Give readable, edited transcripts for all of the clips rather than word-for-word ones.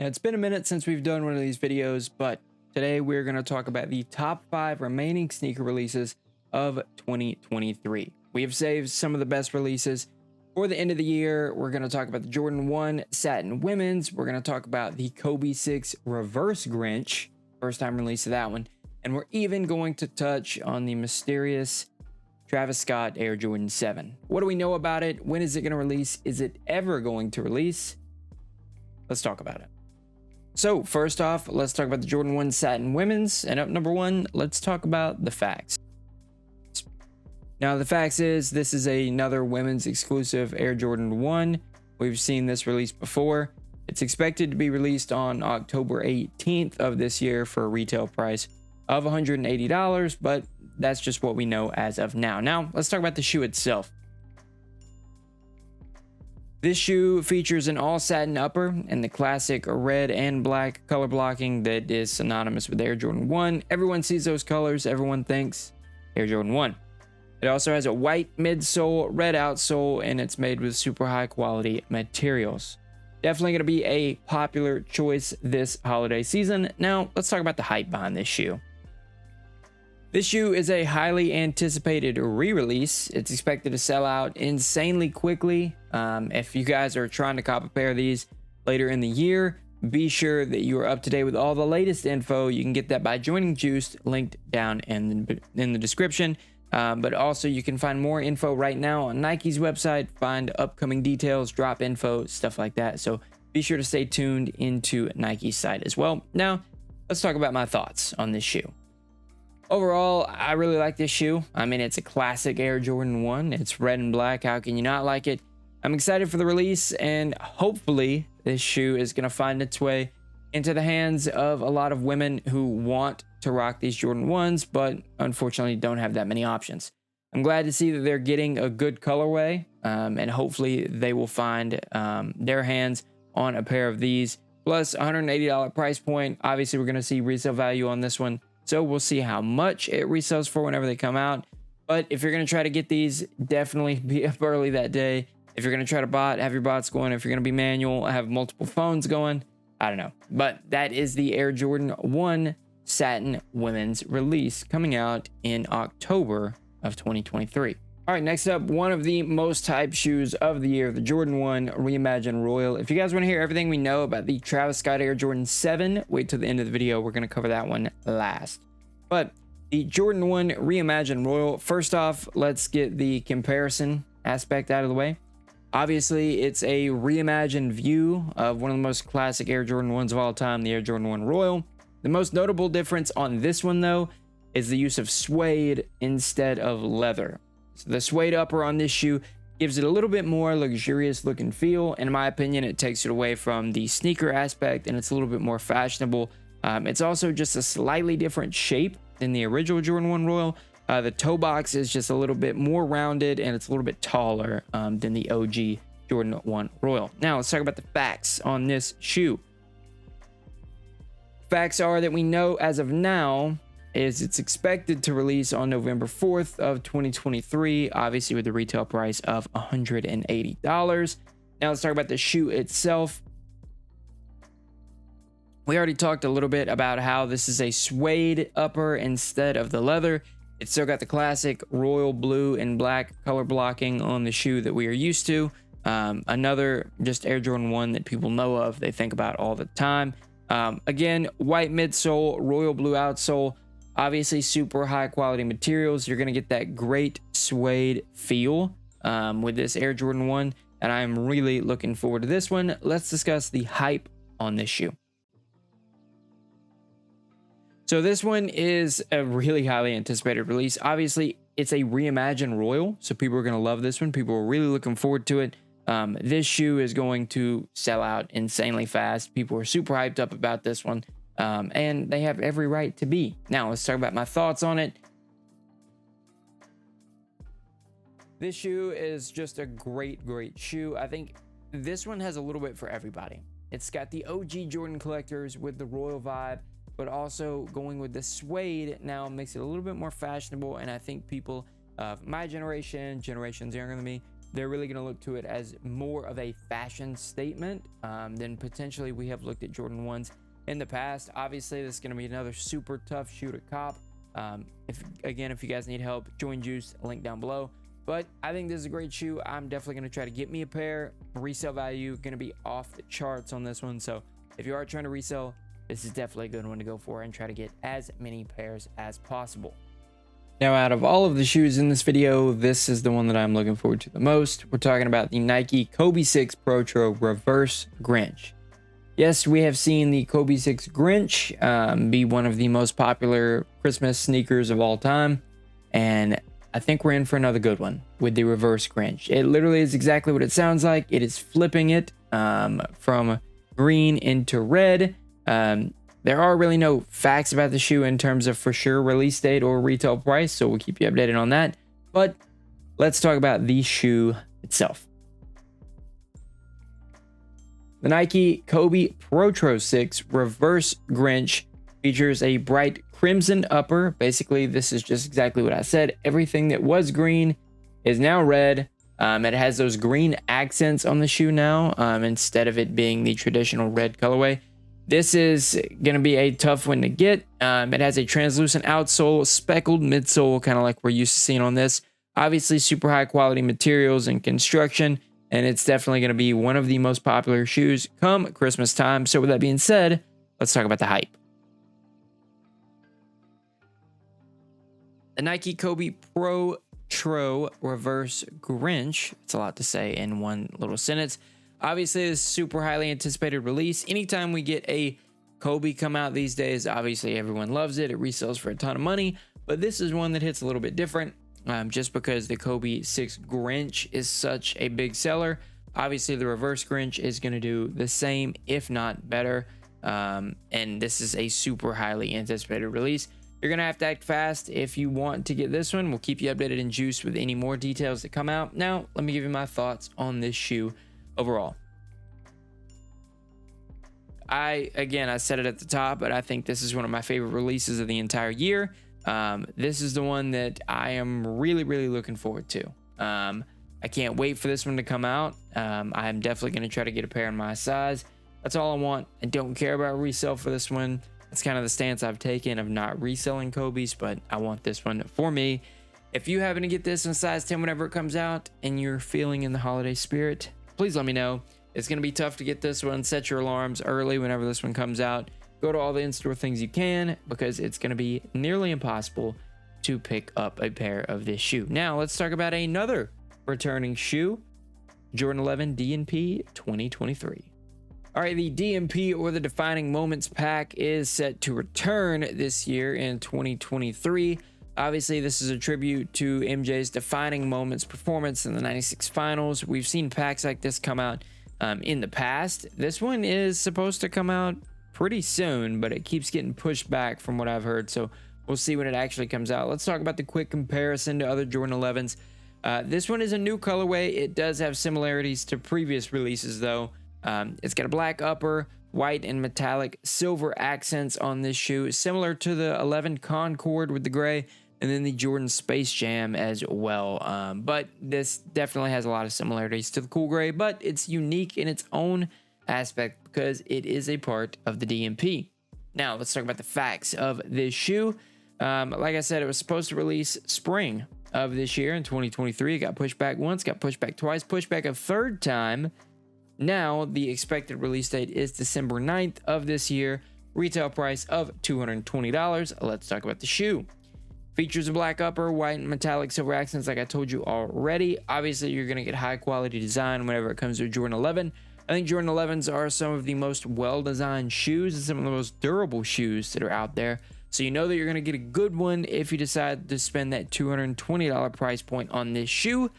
Now, it's been a minute since we've done one of these videos, but today we're going to talk about the top 5 remaining sneaker releases of 2023. We have saved some of the best releases for the end of the year. We're going to talk about the Jordan 1 Satin Women's. We're going to talk about the Kobe 6 Reverse Grinch, first time release of that one. And we're even going to touch on the mysterious Travis Scott Air Jordan 7. What do we know about it? When is it going to release? Is it ever going to release? Let's talk about it. So first off, let's talk about the Jordan 1 Satin Women's. And up number 1, let's talk about the facts. Now, the facts is this is another women's exclusive Air Jordan 1. We've seen this released before. It's expected to be released on October 18th of this year for a retail price of $180, but that's just what we know as of now. Now, let's talk about the shoe itself. This shoe features an all satin upper and the classic red and black color blocking that is synonymous with Air Jordan 1. Everyone sees those colors. Everyone thinks Air Jordan 1. It also has a white midsole, red outsole, and it's made with super high quality materials. Definitely going to be a popular choice this holiday season. Now, let's talk about the hype behind this shoe. This shoe is a highly anticipated re-release. It's expected to sell out insanely quickly. If you guys are trying to cop a pair of these later in the year, be sure that you are up to date with all the latest info. You can get that by joining Juiced, linked down in the description. But also you can find more info right now on Nike's website, find upcoming details, drop info, stuff like that. So be sure to stay tuned into Nike's site as well. Now, let's talk about my thoughts on this shoe. Overall, I really like this shoe. I mean, it's a classic Air Jordan 1. It's red and black. How can you not like it? I'm excited for the release, and hopefully this shoe is going to find its way into the hands of a lot of women who want to rock these Jordan 1s, but unfortunately don't have that many options. I'm glad to see that they're getting a good colorway, and hopefully they will find their hands on a pair of these. Plus $180 price point. Obviously, we're going to see resale value on this one. So we'll see how much it resells for whenever they come out. But if you're going to try to get these, definitely be up early that day. If you're going to try to bot, have your bots going. If you're going to be manual, have multiple phones going. I don't know. But that is the Air Jordan 1 Satin Women's release coming out in October of 2023. All right, next up, one of the most hyped shoes of the year, the Jordan 1 Reimagined Royal. If you guys want to hear everything we know about the Travis Scott Air Jordan 7, wait till the end of the video. We're going to cover that one last. But the Jordan 1 Reimagined Royal, first off, let's get the comparison aspect out of the way. Obviously, it's a reimagined view of one of the most classic Air Jordan 1s of all time, the Air Jordan 1 Royal. The most notable difference on this one, though, is the use of suede instead of leather. So the suede upper on this shoe gives it a little bit more luxurious look and feel. In my opinion, it takes it away from the sneaker aspect and it's a little bit more fashionable. It's also just a slightly different shape than the original Jordan 1 Royal. The toe box is just a little bit more rounded and it's a little bit taller than the OG Jordan 1 Royal. Now let's talk about the facts on this shoe. Facts are that we know as of now is it's expected to release on November 4th of 2023, obviously with the retail price of $180. Now let's talk about the shoe itself. We already talked a little bit about how this is a suede upper instead of the leather. It's still got the classic royal blue and black color blocking on the shoe that we are used to. Another just Air Jordan 1 that people know of, they think about all the time. Again, white midsole, royal blue outsole. Obviously, super high quality materials. You're going to get that great suede feel with this Air Jordan 1. And I'm really looking forward to this one. Let's discuss the hype on this shoe. So this one is a really highly anticipated release. Obviously, it's a reimagined Royal. So people are going to love this one. People are really looking forward to it. This shoe is going to sell out insanely fast. People are super hyped up about this one. And they have every right to be. Now, let's talk about my thoughts on it. This shoe is just a great shoe. I think this one has a little bit for everybody. It's got the OG Jordan collectors with the Royal vibe, but also going with the suede now makes it a little bit more fashionable. And I think people of my generation, generations younger than me, they're really going to look to it as more of a fashion statement than potentially we have looked at Jordan 1s in the past. Obviously, this is going to be another super tough shoe to cop. If you guys need help, join Juice, link down below. But I think this is a great shoe. I'm definitely going to try to get me a pair. Resale value going to be off the charts on this one. So if you are trying to resell, this is definitely a good one to go for and try to get as many pairs as possible. Now, out of all of the shoes in this video, this is the one that I'm looking forward to the most. We're talking about the Nike Kobe 6 Protro Reverse Grinch. Yes, we have seen the Kobe 6 Grinch be one of the most popular Christmas sneakers of all time. And I think we're in for another good one with the Reverse Grinch. It literally is exactly what it sounds like. It is flipping it from green into red. There are really no facts about the shoe in terms of for sure release date or retail price, so we'll keep you updated on that. But let's talk about the shoe itself. The Nike Kobe Protro 6 Reverse Grinch features a bright crimson upper. Basically, this is just exactly what I said. Everything that was green is now red. It has those green accents on the shoe now instead of it being the traditional red colorway. This is going to be a tough one to get. It has a translucent outsole, speckled midsole, kind of like we're used to seeing on this. Obviously, super high quality materials and construction, and it's definitely going to be one of the most popular shoes come Christmas time. So with that being said, let's talk about the hype. The Nike Kobe Protro Reverse Grinch. It's a lot to say in one little sentence. Obviously, this is super highly anticipated release. Anytime we get a Kobe come out these days, obviously everyone loves it. It resells for a ton of money, but this is one that hits a little bit different just because the Kobe 6 Grinch is such a big seller. Obviously, the Reverse Grinch is going to do the same, if not better. And this is a super highly anticipated release. You're going to have to act fast if you want to get this one. We'll keep you updated and juiced with any more details that come out. Now, let me give you my thoughts on this shoe overall. I said it at the top, but I think this is one of my favorite releases of the entire year. This is the one that I am really looking forward to. I can't wait for this one to come out. I'm definitely going to try to get a pair in my size. That's all I want. I don't care about resale for this one. That's kind of the stance I've taken of not reselling Kobe's, but I want this one for me. If you happen to get this in size 10 whenever it comes out and you're feeling in the holiday spirit, please let me know. It's going to be tough to get this one. Set your alarms early whenever this one comes out. Go to all the in-store things you can because it's going to be nearly impossible to pick up a pair of this shoe. Now, let's talk about another returning shoe, Jordan 11 D&P 2023. All right, the D&P or the Defining Moments pack is set to return this year in 2023. Obviously, this is a tribute to MJ's Defining Moments performance in the 96 finals. We've seen packs like this come out in the past. This one is supposed to come out pretty soon, but it keeps getting pushed back from what I've heard. So we'll see when it actually comes out. Let's talk about the quick comparison to other Jordan 11s. This one is a new colorway. It does have similarities to previous releases, though. It's got a black upper, white and metallic silver accents on this shoe, similar to the 11 Concord with the gray, and then the Jordan Space Jam as well. But this definitely has a lot of similarities to the cool gray, but it's unique in its own aspect because it is a part of the D&P. Now, let's talk about the facts of this shoe. Like I said, it was supposed to release spring of this year in 2023. It got pushed back once, got pushed back twice, pushed back a third time. Now, the expected release date is December 9th of this year. Retail price of $220. Let's talk about the shoe. Features a black upper, white and metallic silver accents like I told you already. Obviously, you're going to get high quality design whenever it comes to Jordan 11. I think Jordan 11s are some of the most well-designed shoes and some of the most durable shoes that are out there. So you know that you're going to get a good one if you decide to spend that $220 price point on this shoe.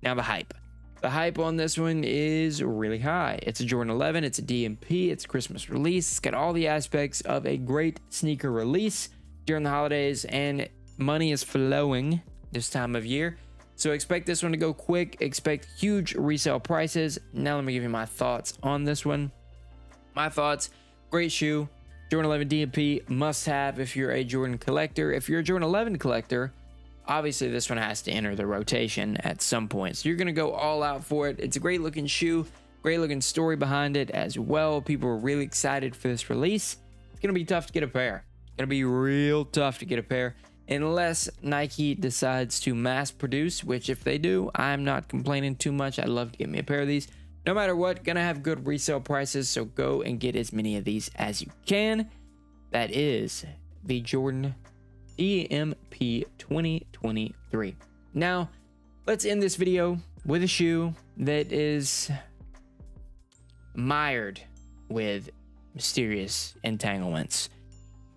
Now the hype. The hype on this one is really high. It's a Jordan 11, it's a D&P, it's a Christmas release. It's got all the aspects of a great sneaker release during the holidays, and money is flowing this time of year. So expect this one to go quick. Expect huge resale prices. Now let me give you my thoughts on this one. My thoughts, great shoe. Jordan 11 D&P must have if you're a Jordan collector. If you're a Jordan 11 collector, obviously this one has to enter the rotation at some point. So you're going to go all out for it. It's a great looking shoe, great looking story behind it as well. People are really excited for this release. It's going to be tough to get a pair. It's going to be real tough to get a pair unless Nike decides to mass produce, which if they do, I'm not complaining too much. I'd love to get me a pair of these. No matter what, gonna have good resale prices, so go and get as many of these as you can. That is the Jordan EMP 2023. Now, let's end this video with a shoe that is mired with mysterious entanglements.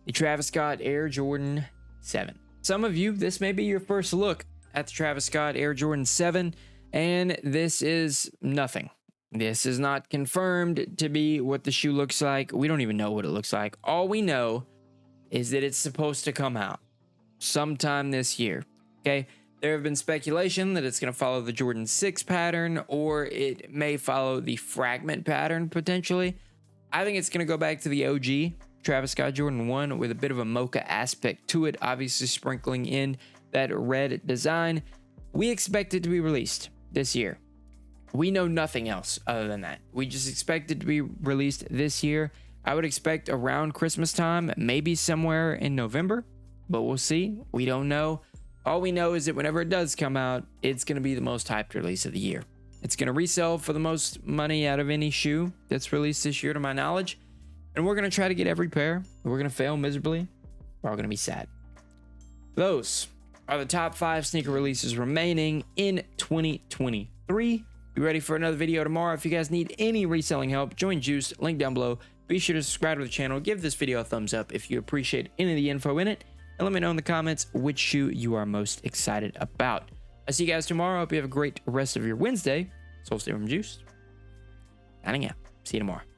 The Travis Scott Air Jordan 7. Some of you, this may be your first look at the Travis Scott Air Jordan 7, and this is nothing. This is not confirmed to be what the shoe looks like. We don't even know what it looks like. All we know is that it's supposed to come out sometime this year. Okay, there have been speculation that it's going to follow the Jordan 6 pattern, or it may follow the fragment pattern potentially. I think it's going to go back to the OG Travis Scott Jordan 1 with a bit of a mocha aspect to it, obviously sprinkling in that red design. We expect it to be released this year. We know nothing else other than that. We just expect it to be released this year. I would expect around Christmas time, maybe somewhere in November, but we'll see. We don't know. All we know is that whenever it does come out, it's going to be the most hyped release of the year. It's going to resell for the most money out of any shoe that's released this year, to my knowledge. And we're going to try to get every pair. We're going to fail miserably. We're all going to be sad. Those are the top 5 sneaker releases remaining in 2023. Be ready for another video tomorrow. If you guys need any reselling help, join Juice, link down below. Be sure to subscribe to the channel. Give this video a thumbs up if you appreciate any of the info in it. And let me know in the comments which shoe you are most excited about. I'll see you guys tomorrow. Hope you have a great rest of your Wednesday. Soul Stay from Juice. Signing out. See you tomorrow.